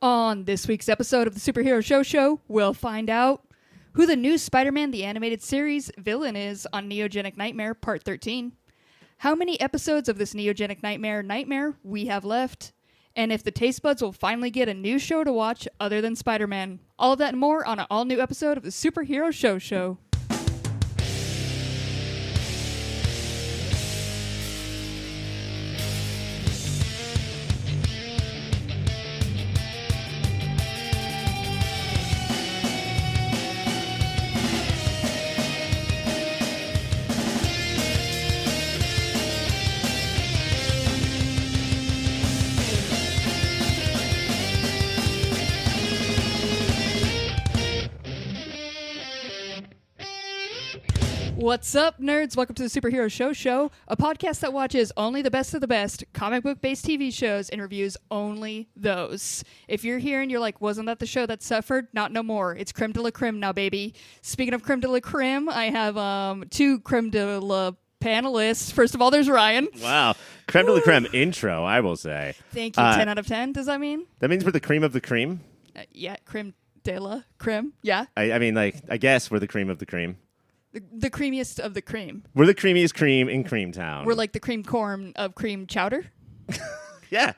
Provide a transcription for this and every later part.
On this week's episode of the Superhero Show, we'll find out who the new Spider-Man the Animated Series villain is on Neogenic Nightmare Part 13, how many episodes of this Neogenic Nightmare we have left, and if the taste buds will finally get a new show to watch other than Spider-Man. All of that and more on an all-new episode of the Superhero Show. What's up, nerds? Welcome to the Superhero Show, a podcast that watches only the best of the best comic book-based TV shows and reviews only those. If you're here and you're like, wasn't that the show that suffered? Not no more. It's creme de la creme now, baby. Speaking of creme de la creme, I have two creme de la panelists. First of all, there's Ryan. Wow. Creme de la creme intro, I will say. Thank you. 10 out of 10, does that mean? That means we're the cream of the cream? Yeah, creme de la creme. Yeah. I guess we're the cream of the cream. The creamiest of the cream. We're the creamiest cream in Creamtown. We're like the cream corn of cream chowder. Yeah.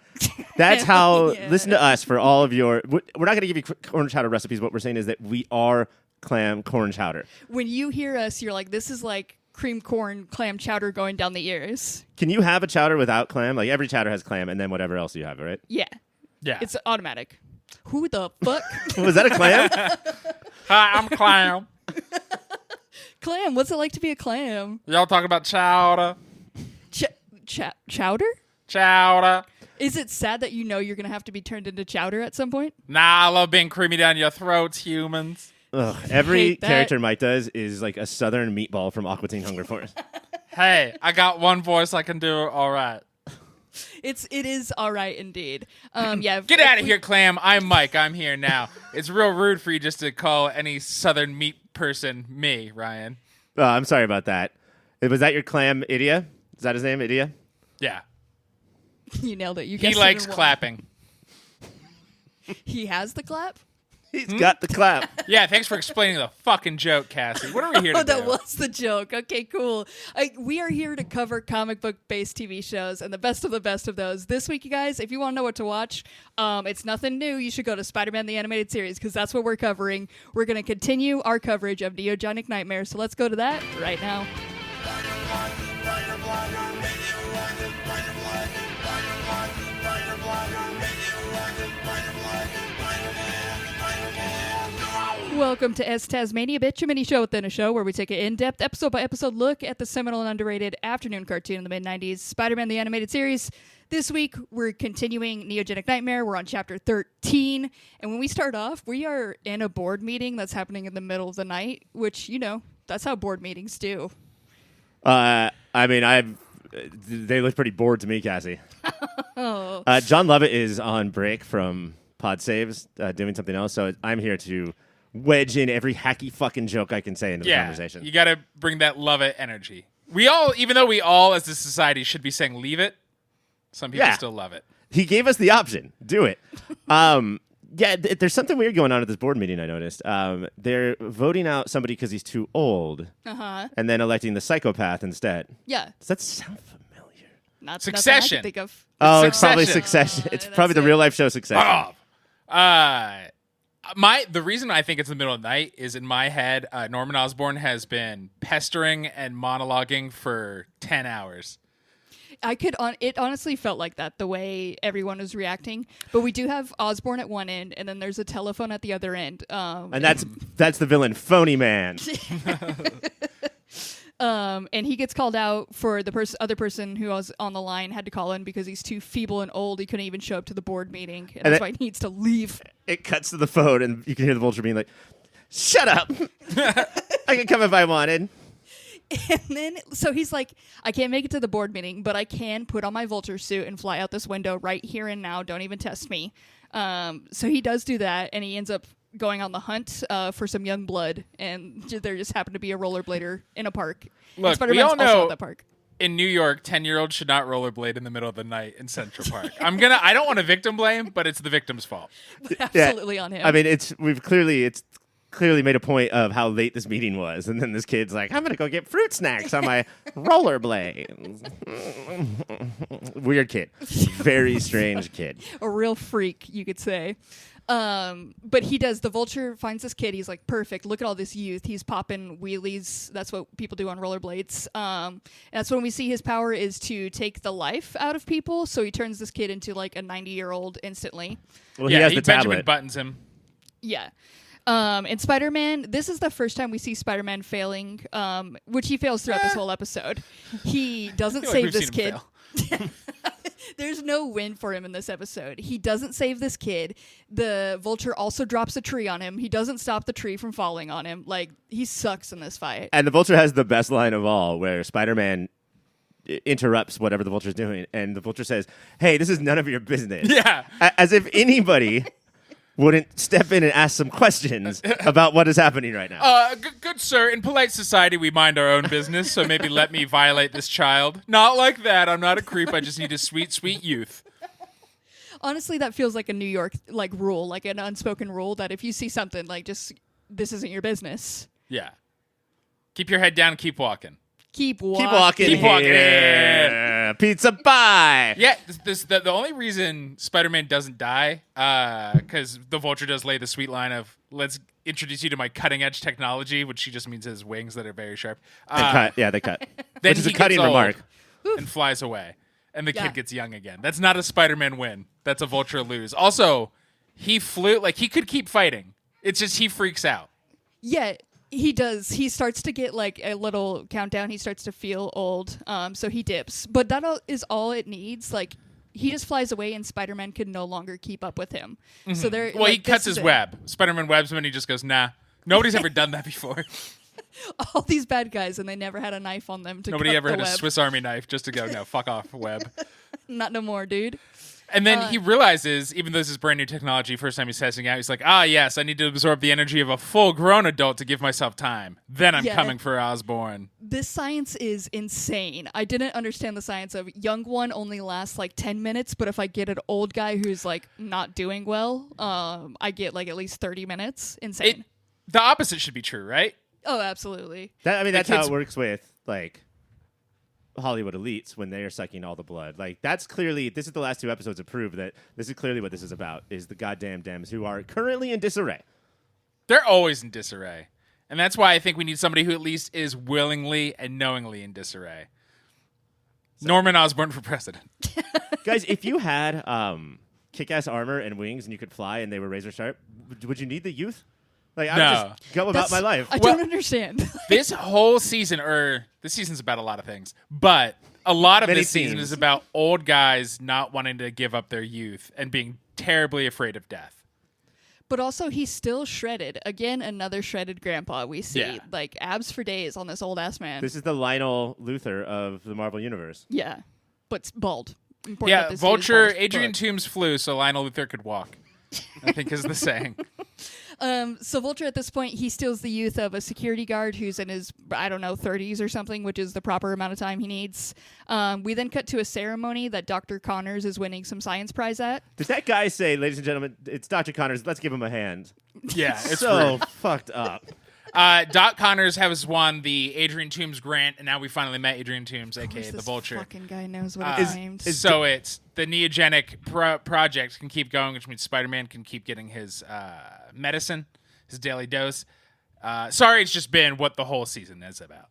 That's how, Yeah. Listen to us for all of your, we're not going to give you corn chowder recipes. What we're saying is that we are corn chowder. When you hear us, you're like, this is like cream corn clam chowder going down the ears. Can you have a chowder without clam? Like every chowder has clam and then whatever else you have, right? Yeah. Yeah. It's automatic. Who the fuck? Was that a clam? Hi, I'm Clown. Clam. What's it like to be a clam? Y'all talking about chowder? Chowder? Chowder. Is it sad that you know you're going to have to be turned into chowder at some point? Nah, I love being creamy down your throats, humans. Ugh, every Hate that. character Mike does is like a southern meatball from Aqua Teen Hunger Force. Hey, I got one voice I can do all right. It is all right indeed. Yeah. Get out of here, Clam. I'm Mike. I'm here now. It's real rude for you just to call any southern meat person me, Ryan. Oh, I'm sorry about that. Was that your clam, Idia? Is that his name, Idia? Yeah. You nailed it. You He guessed it likes in one. clapping. He has the clap? He's got the clap. Yeah, thanks for explaining the fucking joke, Cassie. What are we here to Oh, that do? was the joke. Okay, cool. We are here to cover comic book-based TV shows and the best of those. This week, you guys, if you want to know what to watch, it's nothing new. You should go to Spider-Man the Animated Series because that's what we're covering. We're going to continue our coverage of Neogenic Nightmare, so let's go to that right now. Welcome to S Tasmania Bitch, a mini show within a show where we take an in-depth, episode-by-episode look at the seminal and underrated afternoon cartoon in the mid-90s, Spider-Man the Animated Series. This week, we're continuing Neogenic Nightmare. We're on Chapter 13. And when we start off, we are in a board meeting that's happening in the middle of the night, which, you know, that's how board meetings do. They look pretty bored to me, Cassie. Oh. John Lovett is on break from Pod Saves, doing something else, so I'm here to wedge in every hacky fucking joke I can say into the conversation. You got to bring that love it energy. We all, even though we all as a society should be saying leave it, some people still love it. He gave us the option. Do it. There's something weird going on at this board meeting, I noticed. They're voting out somebody because he's too old, and then electing the psychopath instead. Yeah. Does that sound familiar? Not Succession. Nothing I can think of. Oh, it's probably Succession. Succession. It's That's probably the it. real-life show Succession. The reason I think it's in the middle of the night is in my head, Norman Osborne has been pestering and monologuing for 10 hours. It honestly felt like that, the way everyone was reacting. But we do have Osborne at one end, and then there's a telephone at the other end. And that's the villain, Phony Man. And he gets called out for the other person who was on the line had to call in because he's too feeble and old. He couldn't even show up to the board meeting, and that's why he needs to leave. It cuts to the phone, and you can hear the Vulture being like, "Shut up! I could come if I wanted." And then, so he's like, I can't make it to the board meeting, but I can put on my Vulture suit and fly out this window right here and now. Don't even test me. So he does do that, and he ends up going on the hunt for some young blood, and there just happened to be a rollerblader in a park. Look, and we all Spider-Man's also know at that park. in New York, 10-year-olds should not rollerblade in the middle of the night in Central Park. I don't want to victim blame, but it's the victim's fault. Absolutely on him. I mean, it's clearly made a point of how late this meeting was, and then this kid's like, I'm gonna go get fruit snacks on my rollerblades. Weird kid. Very strange kid. A real freak, you could say. But he does. The Vulture finds this kid. He's like, perfect. Look at all this youth. He's popping wheelies. That's what people do on rollerblades. And that's when we see his power is to take the life out of people. So he turns this kid into like a 90-year-old instantly. Well, he has the Benjamin tablet. Buttons him. Yeah. And Spider-Man, this is the first time we see Spider-Man failing, which he fails throughout this whole episode. He doesn't I feel like save we've this seen him kid. fail. There's no win for him in this episode. He doesn't save this kid. The Vulture also drops a tree on him. He doesn't stop the tree from falling on him. Like, he sucks in this fight. And the Vulture has the best line of all, where Spider-Man interrupts whatever the Vulture's doing, and the Vulture says, hey, this is none of your business. Yeah. As if anybody wouldn't step in and ask some questions about what is happening right now. Good sir, in polite society, we mind our own business, so maybe let me violate this child. Not like that. I'm not a creep. I just need a sweet, sweet youth. Honestly, that feels like a New York rule, like an unspoken rule that if you see something, like, just, this isn't your business. Yeah. Keep your head down and keep walking. Keep walking. Keep walking. Keep walking. Here. Pizza pie. Yeah, the only reason Spider-Man doesn't die, because the Vulture does lay the sweet line of, let's introduce you to my cutting-edge technology, which she just means his wings that are very sharp. They cut. Yeah, they cut. Then Which is a he cutting gets old remark. and flies away. And the Yeah. kid gets young again. That's not a Spider-Man win. That's a Vulture lose. Also, he flew, like, he could keep fighting. It's just he freaks out. Yeah, he does. He starts to get like a little countdown. He starts to feel old. So he dips. But that is all it needs. Like, he just flies away and Spider-Man can no longer keep up with him. So there. Well, he cuts his web. Spider-Man webs him and he just goes, nah. Nobody's ever done that before. All these bad guys, and they never had a knife on them to Nobody cut ever the had a web. Swiss Army knife just to go, no, fuck off, web. Not no more, dude. And then he realizes, even though this is brand new technology, first time he's testing out, he's like, yes, I need to absorb the energy of a full-grown adult to give myself time. Then I'm coming for Osborne. This science is insane. I didn't understand the science of young one only lasts like 10 minutes, but if I get an old guy who's like not doing well, I get like at least 30 minutes. Insane. The opposite should be true, right? Oh, absolutely. That's how kids- it works with, like, Hollywood elites when they are sucking all the blood. Like, that's clearly, this is the last 2 episodes that prove that this is clearly what this is about, is the goddamn Dems who are currently in disarray. They're always in disarray. And that's why I think we need somebody who at least is willingly and knowingly in disarray. Norman Osborn for president. Guys, if you had kick-ass armor and wings and you could fly and they were razor sharp, would you need the youth? Like, I would just go about my life. I don't understand. This whole season, this season's about a lot of things, but a lot of Many this season themes. is about old guys not wanting to give up their youth and being terribly afraid of death. But also, he's still shredded. Again, another shredded grandpa we see. Yeah. Like, abs for days on this old-ass man. This is the Lionel Luthor of the Marvel Universe. Yeah. But bald. Important Yeah, that this dude is Vulture, bald. Adrian Toomes flew, so Lionel Luthor could walk, I think is the saying. So Vulture, at this point, he steals the youth of a security guard who's in his, 30s or something, which is the proper amount of time he needs. We then cut to a ceremony that Dr. Connors is winning some science prize at. Did that guy say, ladies and gentlemen, it's Dr. Connors, let's give him a hand? Yeah, it's so rude. fucked up. Doc Connors has won the Adrian Toomes grant, and now we finally met Adrian Toomes, aka the This Vulture. fucking guy knows what it's named. So it's the Neogenic project can keep going, which means Spider-Man can keep getting his medicine, his daily dose. Sorry, it's just been what the whole season is about.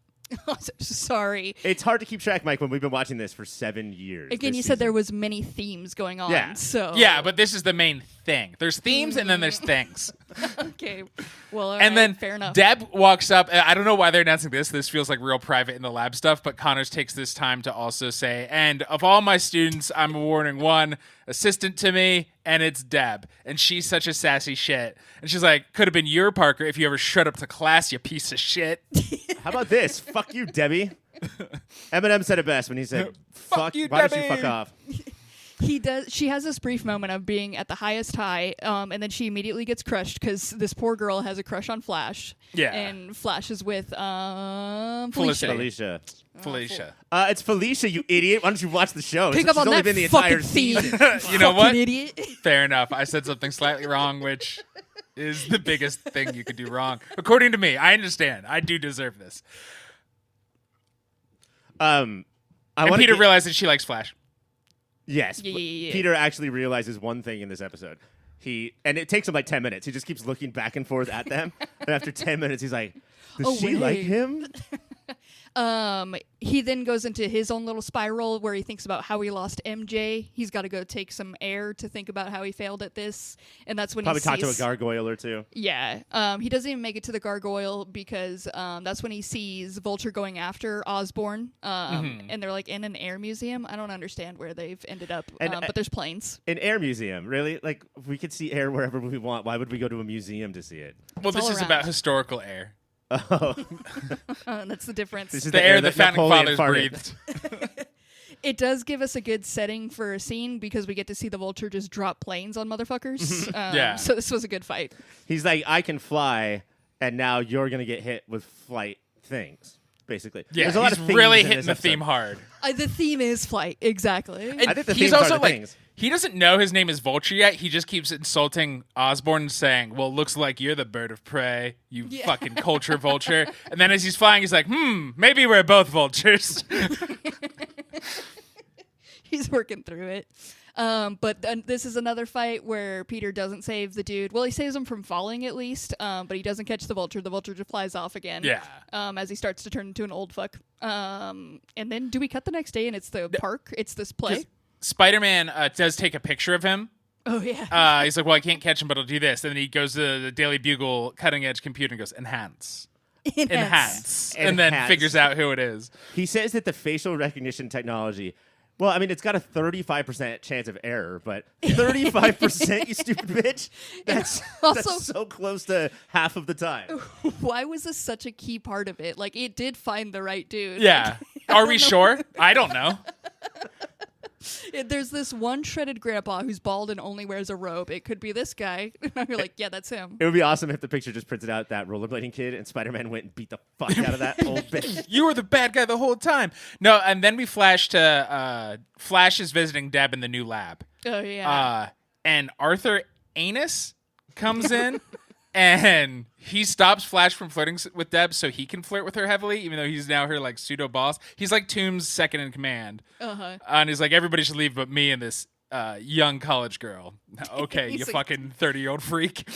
Sorry. It's hard to keep track, Mike, when we've been watching this for 7 years. Again, you said there was many themes going on. Yeah. So Yeah, but this is the main thing. There's themes and then there's things. okay. Well, all And right, then fair enough. Deb walks up. I don't know why they're announcing this. This feels like real private in the lab stuff, but Connors takes this time to also say, and of all my students, I'm awarding one assistant to me, and it's Deb. And she's such a sassy shit. And she's like, could have been your Parker if you ever showed up to class, you piece of shit. How about this? Fuck you, Debbie. Eminem said it best when he said, Fuck you, why don't you Debbie." fuck off? He does. She has this brief moment of being at the highest high, and then she immediately gets crushed because this poor girl has a crush on Flash. Yeah. And Flash is with Felicia. Felicia. It's Felicia, you idiot. Why don't you watch the show? Pick It's up on only that been the fucking entire theme. season. You know what? Idiot. Fair enough. I said something slightly wrong, which is the biggest thing you could do wrong. According to me, I understand. I do deserve this. And Peter realizes she likes Flash. Yes. Yeah. Peter actually realizes one thing in this episode. And it takes him like 10 minutes. He just keeps looking back and forth at them. And after 10 minutes, he's like, does she like him? He then goes into his own little spiral where he thinks about how he lost MJ. He's got to go take some air to think about how he failed at this, and that's when Probably he talk sees, to a gargoyle or two. Yeah. He doesn't even make it to the gargoyle because that's when he sees Vulture going after Osborne. And they're like in an air museum. I don't understand where they've ended up, but there's planes. An air museum, really? Like, we could see air wherever we want. Why would we go to a museum to see it? Well, this all is around. about historical air. Oh. That's the difference. This is The air that the founding Napoleon fathers farted. breathed. It does give us a good setting for a scene because we get to see the Vulture just drop planes on motherfuckers. Yeah. So this was a good fight. He's like, I can fly, and now you're going to get hit with flight things, basically. Yeah, There's a lot he's of things really in hitting this the episode. theme hard. The theme is flight, exactly. And I think the he's themes are also the like, things. he doesn't know his name is Vulture yet. He just keeps insulting Osborne, saying, well, looks like you're the bird of prey, you fucking culture vulture. And then as he's flying, he's like, maybe we're both vultures. He's working through it. But then this is another fight where Peter doesn't save the dude. Well, he saves him from falling at least, but he doesn't catch the Vulture. The Vulture just flies off again. Yeah. As he starts to turn into an old fuck. And then do we cut the next day and it's the park? It's this play? Spider-Man does take a picture of him. Oh, yeah. He's like, well, I can't catch him, but I'll do this. And then he goes to the Daily Bugle cutting-edge computer and goes, enhance. And then Enhance. figures out who it is. He says that the facial recognition technology, well, I mean, it's got a 35% chance of error, but 35%, you stupid bitch? That's so close to half of the time. Why was this such a key part of it? Like, it did find the right dude. Yeah. Are we sure? I don't know. There's this one shredded grandpa who's bald and only wears a robe. It could be this guy. You're like, yeah, that's him. It would be awesome if the picture just printed out that rollerblading kid and Spider-Man went and beat the fuck out of that old bitch. You were the bad guy the whole time. No, and then we flash to Flash is visiting Deb in the new lab. Oh, yeah. And Arthur Anus comes in and he stops Flash from flirting with Deb so he can flirt with her heavily, even though he's now her like pseudo boss. He's like Tomb's second in command. And he's like, everybody should leave but me and this young college girl. Okay, you like, fucking 30-year-old freak.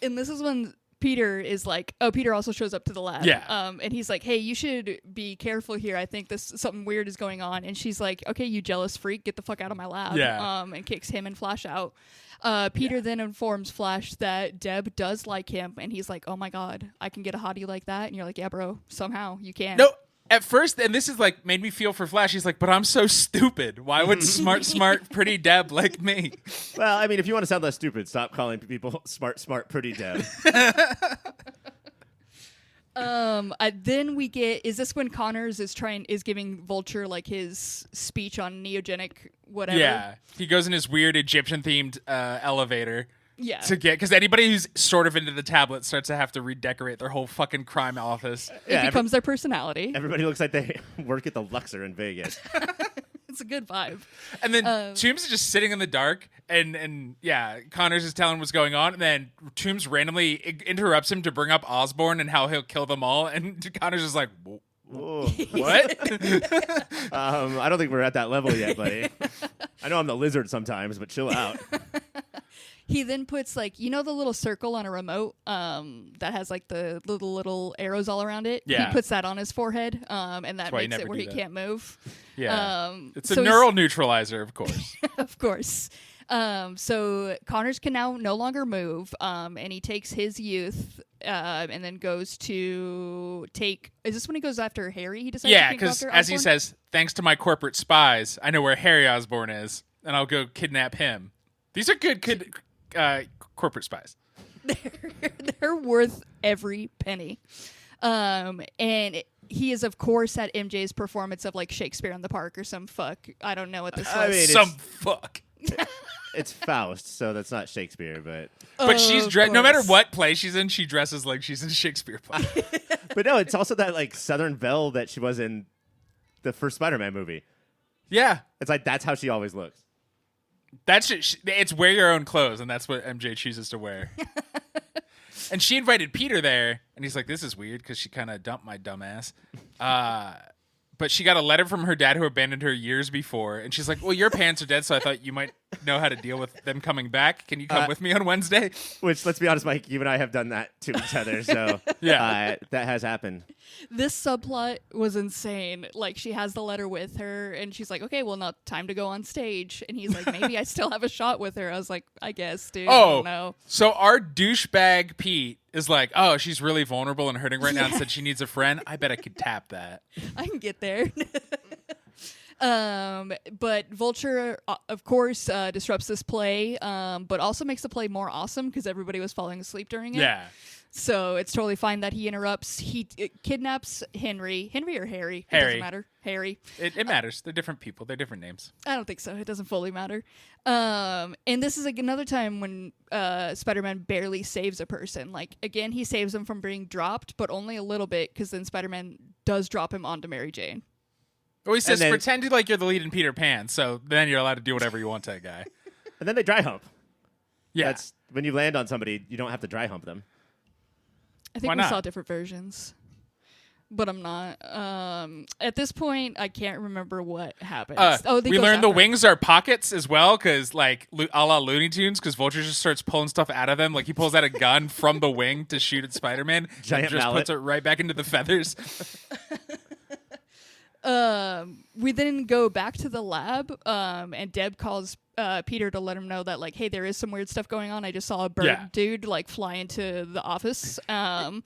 And this is when Peter is like, Peter also shows up to the lab. Yeah. And he's like, hey, you should be careful here. I think something weird is going on. And she's like, okay, you jealous freak, get the fuck out of my lab. Yeah. And kicks him and Flash out. Peter then informs Flash that Deb does like him. And he's like, oh my God, I can get a hottie like that. And you're like, yeah, bro, somehow you can. No, at first, and this is like made me feel for Flash. He's like, but I'm so stupid. Why would smart, pretty Deb like me? Well, I mean, if you want to sound less stupid, stop calling people smart, pretty Deb. Then we get, is this when Connors is giving Vulture like his speech on neogenic whatever? Yeah, he goes in his weird Egyptian-themed elevator. Yeah. To get, because anybody who's sort of into the tablet starts to have to redecorate their whole fucking crime office. It becomes their personality. Everybody looks like they work at the Luxor in Vegas. It's a good vibe. And then Toombs is just sitting in the dark, and yeah, Connors is telling what's going on, and then Toombs randomly interrupts him to bring up Osborne and how he'll kill them all, and Connors is like, Whoa. what? I don't think we're at that level yet, buddy. I know I'm the lizard sometimes, but chill out. He then puts like, you know, the little circle on a remote that has like the little arrows all around it. Yeah. He puts that on his forehead, and that why you makes it never where do he that. can't move. Yeah, it's a so neural neutralizer, of course. of course. So Connors can now no longer move, and he takes his youth, and then goes to take. Is this when he goes after Harry? He decides. Yeah, to go because after as he Osborn? says, thanks to my corporate spies, I know where Harry Osborne is, and I'll go kidnap him. These are good corporate spies. They're worth every penny. And he is, of course, at MJ's performance of like Shakespeare in the Park or some fuck. I don't know what this I was. mean, Some fuck. It's Faust, so that's not Shakespeare, but But she's Of dressed. No matter course. what play she's in, she dresses like she's in a Shakespeare play. no, it's also that like Southern Belle that she was in the first Spider-Man movie. Yeah, It's like that's how she always looks. it's wear your own clothes, and that's what MJ chooses to wear. And she invited Peter there, and he's like, "This is weird," because she kind of dumped my dumb ass. But she got a letter from her dad who abandoned her years before, and she's like, "Well, your parents are dead, so I thought you might know how to deal with them coming back. Can you come with me on Wednesday?" Which, let's be honest, Mike, you and I have done that to each other, so Yeah. that has happened. This subplot was insane. Like, she has the letter with her, and she's like, okay, well, now time to go on stage. And he's like, maybe I still have a shot with her. I was like, I guess, dude. I don't know. So our douchebag Pete is like, "Oh, she's really vulnerable and hurting right now and said she needs a friend. I bet I could tap that." I can get there. But Vulture, of course, disrupts this play, but also makes the play more awesome because everybody was falling asleep during it. Yeah. So it's totally fine that he interrupts. He kidnaps Henry. Henry or Harry? It Harry. doesn't matter. Harry. It matters. They're different people. They're different names. I don't think so. It doesn't fully matter. And this is like another time when Spider-Man barely saves a person. Like, again, he saves him from being dropped, but only a little bit because then Spider-Man does drop him onto Mary Jane. Well, he says, then- pretend like you're the lead in Peter Pan, so then you're allowed to do whatever you want to that guy. And then they dry hump. Yeah. That's when you land on somebody, you don't have to dry hump them. I think Why we not? saw different versions, but I'm not. At this point, I can't remember what happens. We learned the wings are pockets as well, because like a la Looney Tunes, because Vulture just starts pulling stuff out of them. Like he pulls out a gun from the wing to shoot at Spider-Man, Giant and just mallet. puts it right back into the feathers. We then go back to the lab, and Deb calls Peter to let him know that, like, hey, there is some weird stuff going on. I just saw a bird Yeah. dude like fly into the office.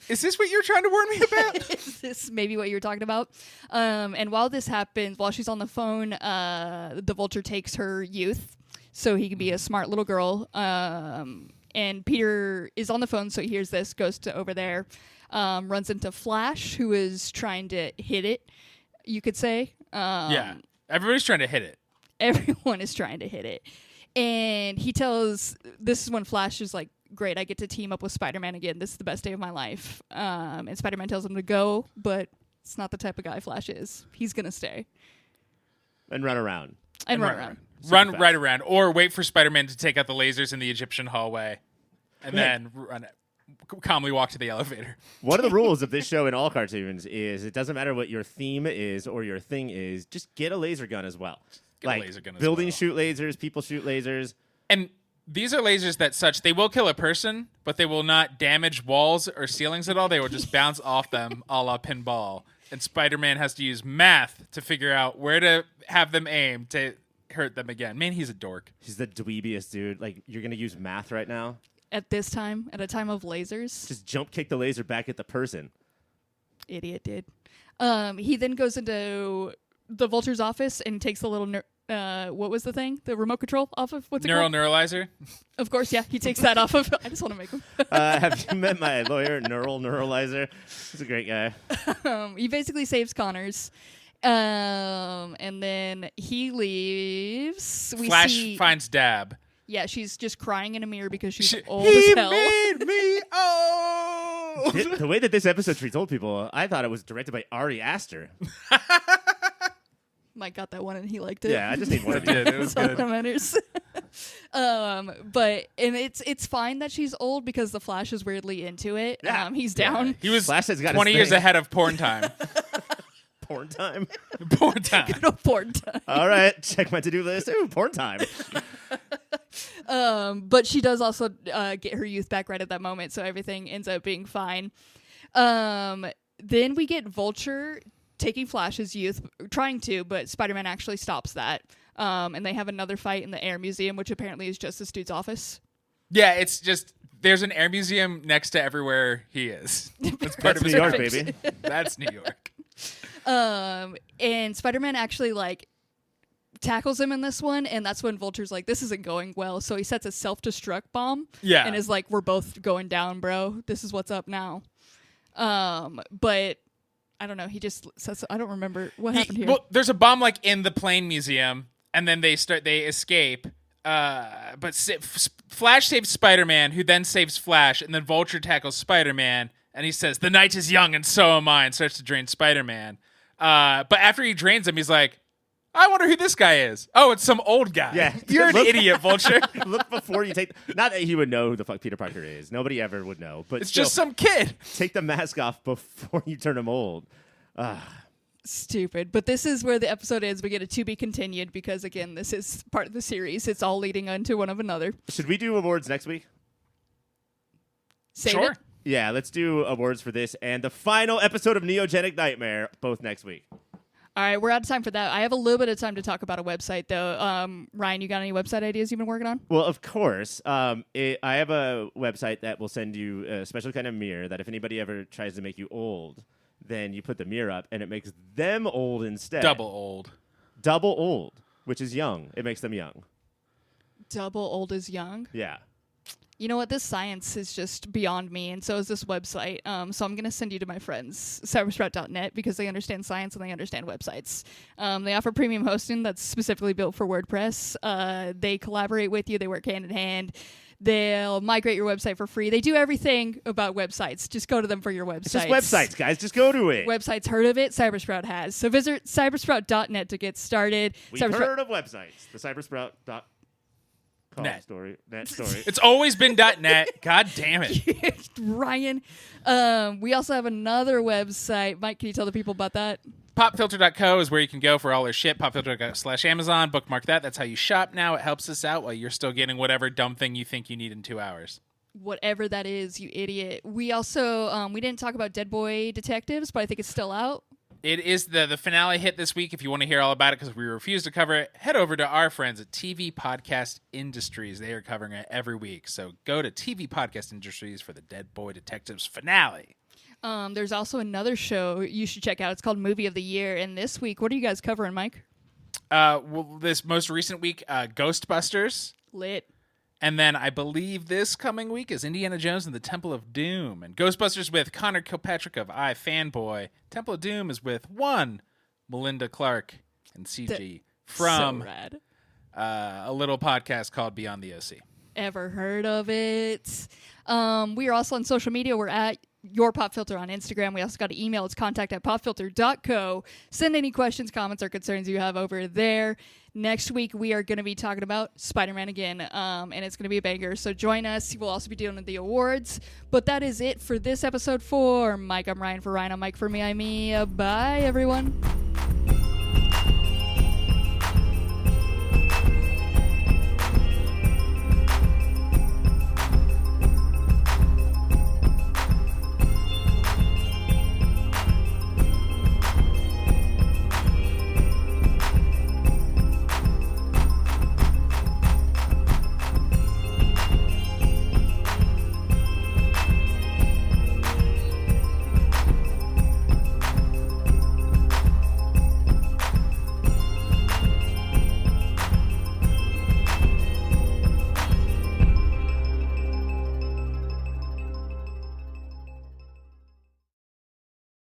Is this what you're trying to warn me about? Is this maybe what you were talking about? And while this happens, while she's on the phone, the Vulture takes her youth so he can be a smart little girl. And Peter is on the phone, so he hears this, goes to over there, runs into Flash, who is trying to hit it, you could say. Yeah. Everybody's trying to hit it. Everyone is trying to hit it. And he tells, this is when Flash is like, great, I get to team up with Spider-Man again. This is the best day of my life. And Spider-Man tells him to go, but it's not the type of guy Flash is. He's going to stay. And run around. And run around. Run fast. right around. Or wait for Spider-Man to take out the lasers in the Egyptian hallway. And then calmly walk to the elevator. One of the rules of this show in all cartoons is it doesn't matter what your theme is or your thing is, just get a laser gun as well. Get a laser gun as buildings well. shoot lasers, people shoot lasers. And these are lasers that they will kill a person, but they will not damage walls or ceilings at all. They will just bounce off them a la pinball. And Spider-Man has to use math to figure out where to have them aim to hurt them again. Man, he's a dork. He's the dweebiest dude. Like, you're going to use math right now? At this time, at a time of lasers. Just jump kick the laser back at the person. Idiot did. He then goes into the Vulture's office and takes the little, what was the thing? The remote control off of, what's it called? Neuralizer? Of course, yeah. He takes that off of, I just want to make him. Have you met my lawyer, Neuralizer? He's a great guy. He basically saves Connors. And then he leaves. Flash finds Dab. Yeah, she's just crying in a mirror because she's He old as hell. made me old! The way that this episode treats old people, I thought it was directed by Ari Aster. Mike got that one and he liked it. Yeah, I just need one of It did. these. It was That's all good. that matters. But it's fine that she's old because the Flash is weirdly into it. Yeah. He's down. He was Flash has got 20 his years thing. ahead of porn time. Porn time. Porn time. No porn time. All right, check my to-do list. Ooh, porn time. But she does also get her youth back right at that moment, so everything ends up being fine. Then we get Vulture taking Flash's youth, trying to, but Spider-Man actually stops that. And they have another fight in the Air Museum, which apparently is just this dude's office. Yeah, it's just there's an air museum next to everywhere he is. That's part That's of his New York, purpose. baby. That's New York. And Spider-Man actually tackles him in this one, and that's when Vulture's like, this isn't going well. So he sets a self-destruct bomb. Yeah. And is like, we're both going down, bro. This is what's up now. But I don't know. He just says, I don't remember what happened here. Well, there's a bomb like in the plane museum, and then they escape. But Flash saves Spider-Man, who then saves Flash, and then Vulture tackles Spider-Man, and he says, "The night is young, and so am I," and starts to drain Spider-Man. But after he drains him, he's like, "I wonder who this guy is. Oh, it's some old guy." Yeah. You're an idiot, Vulture. Look before you take. Not that he would know who the fuck Peter Parker is. Nobody ever would know. But It's still, just some kid. take the mask off before you turn him old. Stupid. But this is where the episode ends. We get a to be continued because, again, this is part of the series. It's all leading into one of another. Should we do awards next week? Save Sure. it. Yeah, let's do awards for this and the final episode of Neogenic Nightmare, both next week. All right, we're out of time for that. I have a little bit of time to talk about a website, though. Ryan, you got any website ideas you've been working on? Well, of course. I have a website that will send you a special kind of mirror that if anybody ever tries to make you old, then you put the mirror up and it makes them old instead. Double old. Double old, which is young. It makes them young. Double old is young. Yeah. You know what? This science is just beyond me, and so is this website. So I'm going to send you to my friends, cybersprout.net, because they understand science and they understand websites. They offer premium hosting that's specifically built for WordPress. They collaborate with you. They work hand in hand. They'll migrate your website for free. They do everything about websites. Just go to them for your websites. It's just websites, guys. Just go to it. Websites, heard of it? Cybersprout has. So visit cybersprout.net to get started. We've heard of websites. The cybersprout.net story. It's always been .net. God damn it. Ryan. We also have another website. Mike, can you tell the people about that? Popfilter.co is where you can go for all our shit. Popfilter.co/Amazon. Bookmark that. That's how you shop now. It helps us out while you're still getting whatever dumb thing you think you need in 2 hours. Whatever that is, you idiot. We also, we didn't talk about Dead Boy Detectives, but I think it's still out. It is the finale hit this week. If you want to hear all about it because we refuse to cover it, head over to our friends at TV Podcast Industries. They are covering it every week. So go to TV Podcast Industries for the Dead Boy Detectives finale. There's also another show you should check out. It's called Movie of the Year. And this week, what are you guys covering, Mike? Well, this most recent week, Ghostbusters. Lit. And then I believe this coming week is Indiana Jones and the Temple of Doom. And Ghostbusters with Connor Kilpatrick of iFanboy. Temple of Doom is with one Melinda Clark and CG from so rad. A little podcast called Beyond the OC. Ever heard of it? We are also on social media. We're at Your Pop Filter on Instagram. We also got an email. It's contact@popfilter.co. Send any questions, comments, or concerns you have over there. Next week, we are going to be talking about Spider-Man again, and it's going to be a banger. So join us. We'll also be dealing with the awards. But that is it for this episode for Mike. I'm Ryan. For Ryan, I'm Mike. For me, I'm Mia. Bye, everyone.